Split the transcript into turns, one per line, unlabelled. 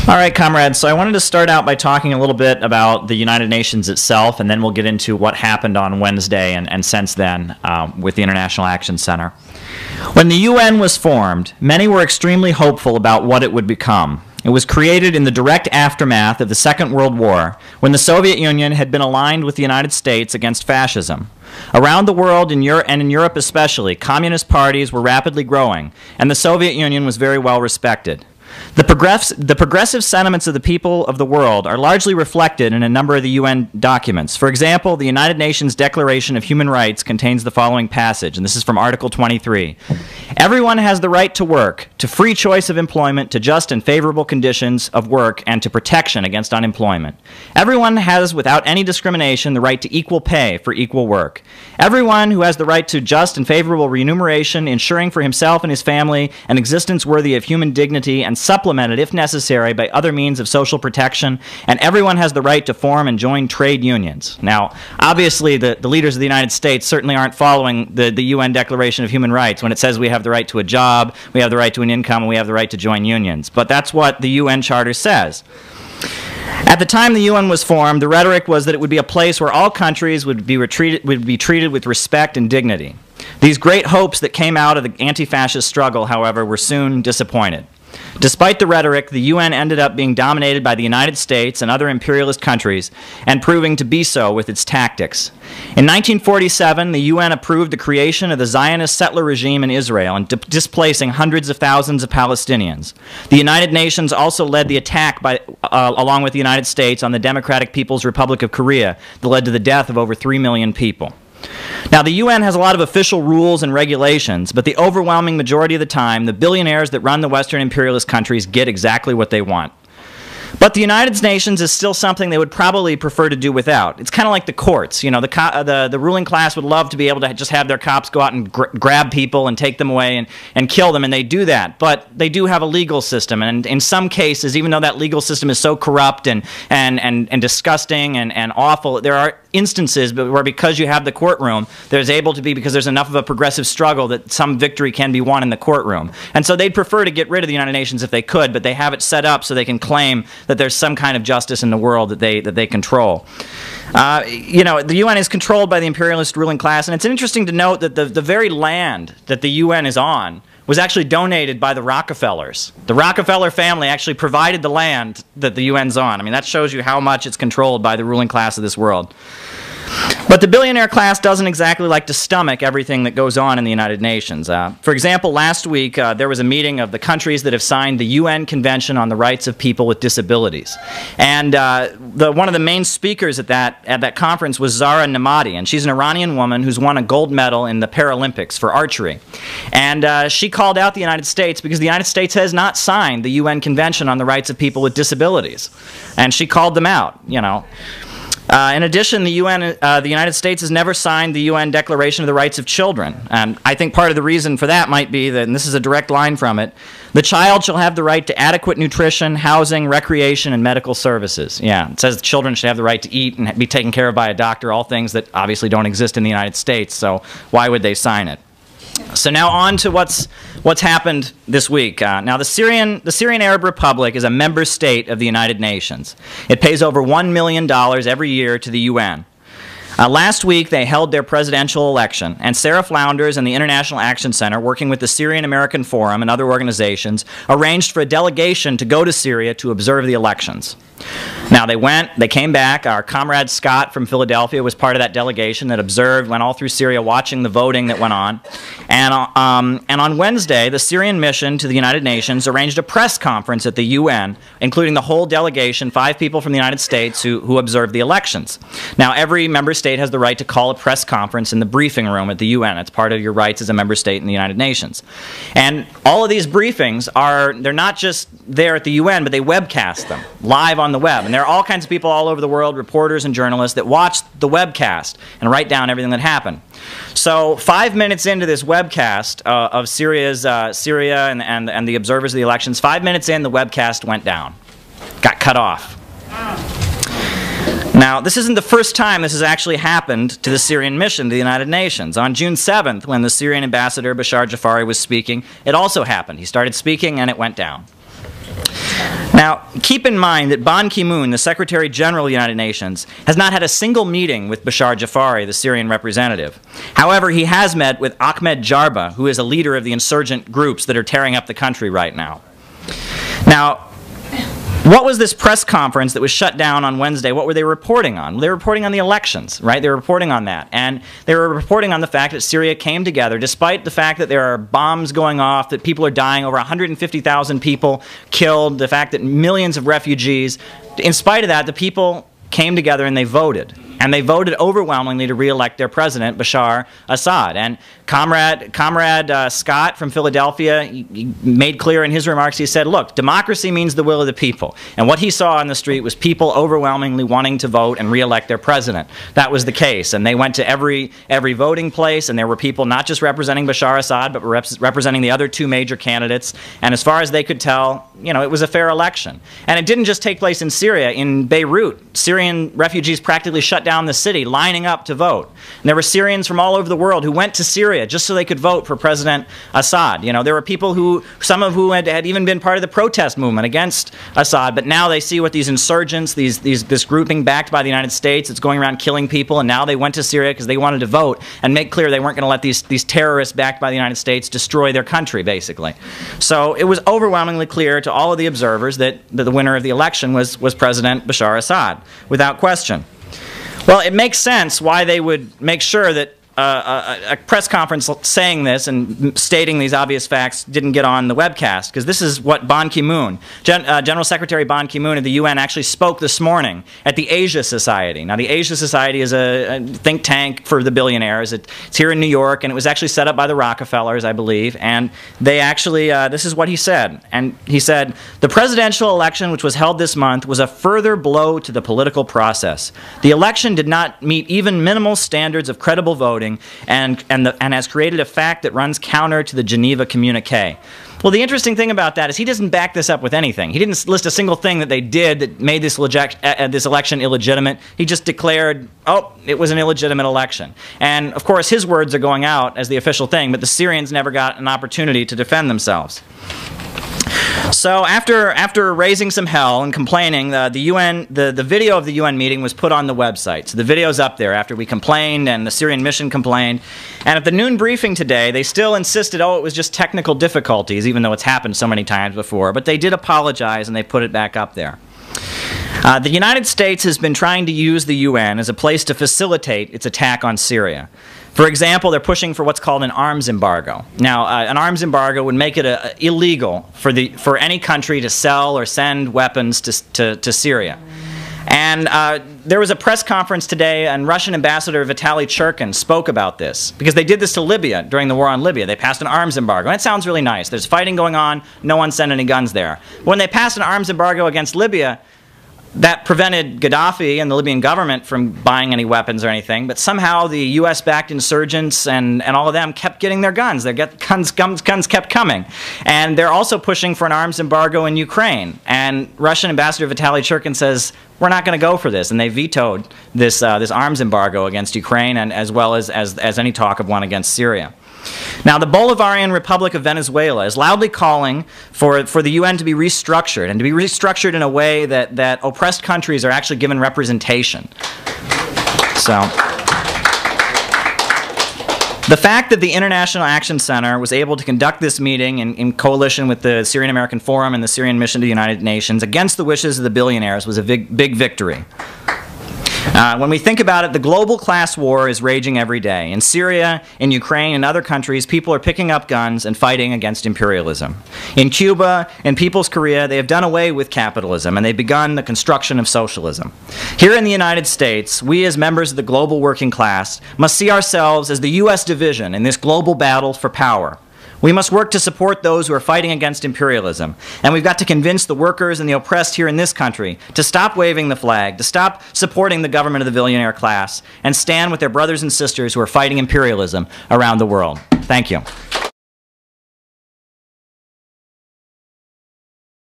All right, comrades, so I wanted to start out by talking a little bit about the United Nations itself, and then we'll get into what happened on Wednesday and since then with the International Action Center. When the UN was formed, many were extremely hopeful about what it would become. It was created in the direct aftermath of the Second World War, when the Soviet Union had been aligned with the United States against fascism. Around the world, and in Europe especially, communist parties were rapidly growing, and the Soviet Union was very well respected. The progressive sentiments of the people of the world are largely reflected in a number of the UN documents. For example, the United Nations Declaration of Human Rights contains the following passage, and this is from Article 23. Everyone has the right to work, to free choice of employment, to just and favorable conditions of work, and to protection against unemployment. Everyone has, without any discrimination, the right to equal pay for equal work. Everyone who has the right to just and favorable remuneration, ensuring for himself and his family an existence worthy of human dignity and supplemented, if necessary, by other means of social protection, and everyone has the right to form and join trade unions. Now, obviously, the leaders of the United States certainly aren't following the UN Declaration of Human Rights when it says we have the right to a job, we have the right to an income, and we have the right to join unions. But that's what the UN Charter says. At the time the UN was formed, the rhetoric was that it would be a place where all countries would be treated with respect and dignity. These great hopes that came out of the anti-fascist struggle, however, were soon disappointed. Despite the rhetoric, the UN ended up being dominated by the United States and other imperialist countries, and proving to be so with its tactics. In 1947, the UN approved the creation of the Zionist settler regime in Israel and displacing hundreds of thousands of Palestinians. The United Nations also led the attack along with the United States on the Democratic People's Republic of Korea that led to the death of over 3 million people. Now, the UN has a lot of official rules and regulations, but the overwhelming majority of the time, the billionaires that run the Western imperialist countries get exactly what they want. But the United Nations is still something they would probably prefer to do without. It's kind of like the courts. You know, the ruling class would love to be able to just have their cops go out and grab people and take them away and kill them, and they do that. But they do have a legal system, and in some cases, even though that legal system is so corrupt and disgusting and awful, there are instances where because you have the courtroom, there's able to be, because there's enough of a progressive struggle, that some victory can be won in the courtroom. And so they'd prefer to get rid of the United Nations if they could, but they have it set up so they can claim that there's some kind of justice in the world that they control. You know, the UN is controlled by the imperialist ruling class, and it's interesting to note that the very land that the UN is on was actually donated by the Rockefellers. The Rockefeller family actually provided the land that the UN's on. I mean, that shows you how much it's controlled by the ruling class of this world. But the billionaire class doesn't exactly like to stomach everything that goes on in the United Nations. For example, last week there was a meeting of the countries that have signed the UN Convention on the Rights of People with Disabilities. And one of the main speakers at that conference was Zara Namadi, and she's an Iranian woman who's won a gold medal in the Paralympics for archery. And she called out the United States because the United States has not signed the UN Convention on the Rights of People with Disabilities. And she called them out, you know. In addition, the United States has never signed the UN Declaration of the Rights of Children. And I think part of the reason for that might be that, and this is a direct line from it, the child shall have the right to adequate nutrition, housing, recreation, and medical services. Yeah, it says the children should have the right to eat and be taken care of by a doctor, all things that obviously don't exist in the United States, so why would they sign it? So now on to what's happened this week. Now the Syrian Arab Republic is a member state of the United Nations. It pays over $1 million every year to the UN. Last week they held their presidential election, and Sarah Flounders and the International Action Center, working with the Syrian American Forum and other organizations, arranged for a delegation to go to Syria to observe the elections. Now they came back. Our comrade Scott from Philadelphia was part of that delegation that observed, went all through Syria watching the voting that went on. And on Wednesday, the Syrian mission to the United Nations arranged a press conference at the UN, including the whole delegation, 5 people from the United States who observed the elections. Now, every member state has the right to call a press conference in the briefing room at the UN. It's part of your rights as a member state in the United Nations. And all of these briefings they're not just there at the UN, but they webcast them live on the web. And there are all kinds of people all over the world, reporters and journalists, that watch the webcast and write down everything that happened. So 5 minutes into this webcast of Syria and the observers of the elections, 5 minutes in, the webcast went down, got cut off. Now, this isn't the first time this has actually happened to the Syrian mission to the United Nations. On June 7th, when the Syrian ambassador Bashar Jafari was speaking, it also happened. He started speaking and it went down. Now, keep in mind that Ban Ki-moon, the Secretary General of the United Nations, has not had a single meeting with Bashar Jafari, the Syrian representative. However, he has met with Ahmed Jarba, who is a leader of the insurgent groups that are tearing up the country right now. Now, what was this press conference that was shut down on Wednesday? What were they reporting on? They were reporting on the elections, right? They were reporting on that. And they were reporting on the fact that Syria came together, despite the fact that there are bombs going off, that people are dying, over 150,000 people killed, the fact that millions of refugees. In spite of that, the people came together and they voted. And they voted overwhelmingly to re-elect their president, Bashar Assad. And Comrade Scott from Philadelphia, he made clear in his remarks, he said, look, democracy means the will of the people. And what he saw on the street was people overwhelmingly wanting to vote and re-elect their president. That was the case. And they went to every voting place, and there were people not just representing Bashar Assad, but representing the other two major candidates. And as far as they could tell, you know, it was a fair election. And it didn't just take place in Syria. In Beirut, Syrian refugees practically shut down the city, lining up to vote. And there were Syrians from all over the world who went to Syria just so they could vote for President Assad. You know, there were people who, some of who had even been part of the protest movement against Assad, but now they see what these insurgents, this grouping backed by the United States, it's going around killing people, and now they went to Syria because they wanted to vote and make clear they weren't going to let these terrorists backed by the United States destroy their country, basically. So it was overwhelmingly clear to all of the observers that the winner of the election was President Bashar Assad, without question. Well, it makes sense why they would make sure that a press conference saying this and stating these obvious facts didn't get on the webcast, because this is what Ban Ki-moon, General Secretary Ban Ki-moon of the UN, actually spoke this morning at the Asia Society. Now, the Asia Society is a think tank for the billionaires. It's here in New York, and it was actually set up by the Rockefellers, I believe, and they actually, this is what he said. And he said, the presidential election, which was held this month, was a further blow to the political process. The election did not meet even minimal standards of credible voting, and has created a fact that runs counter to the Geneva Communique. Well, the interesting thing about that is he doesn't back this up with anything. He didn't list a single thing that they did that made this election illegitimate. He just declared, oh, it was an illegitimate election. And, of course, his words are going out as the official thing, but the Syrians never got an opportunity to defend themselves. So after raising some hell and complaining, the video of the UN meeting was put on the website. So the video's up there after we complained and the Syrian mission complained. And at the noon briefing today, they still insisted, oh, it was just technical difficulties, even though it's happened so many times before. But they did apologize, and they put it back up there. The United States has been trying to use the UN as a place to facilitate its attack on Syria. For example, they're pushing for what's called an arms embargo. Now, an arms embargo would make it illegal for any country to sell or send weapons to Syria. And there was a press conference today, and Russian Ambassador Vitaly Churkin spoke about this, because they did this to Libya during the war on Libya. They passed an arms embargo. And that sounds really nice. There's fighting going on. No one sent any guns there. When they passed an arms embargo against Libya, that prevented Gaddafi and the Libyan government from buying any weapons or anything, but somehow the U.S.-backed insurgents and all of them kept getting their guns. Guns kept coming. And they're also pushing for an arms embargo in Ukraine. And Russian Ambassador Vitaly Churkin says, we're not going to go for this. And they vetoed this arms embargo against Ukraine, and as well as any talk of one against Syria. Now, the Bolivarian Republic of Venezuela is loudly calling for the UN to be restructured, and to be restructured in a way that oppressed countries are actually given representation. So, the fact that the International Action Center was able to conduct this meeting in coalition with the Syrian American Forum and the Syrian Mission to the United Nations against the wishes of the billionaires was a big victory. When we think about it, the global class war is raging every day. In Syria, in Ukraine, and other countries, people are picking up guns and fighting against imperialism. In Cuba, in People's Korea, they have done away with capitalism, and they've begun the construction of socialism. Here in the United States, we as members of the global working class must see ourselves as the U.S. division in this global battle for power. We must work to support those who are fighting against imperialism. And we've got to convince the workers and the oppressed here in this country to stop waving the flag, to stop supporting the government of the billionaire class, and stand with their brothers and sisters who are fighting imperialism around the world. Thank you.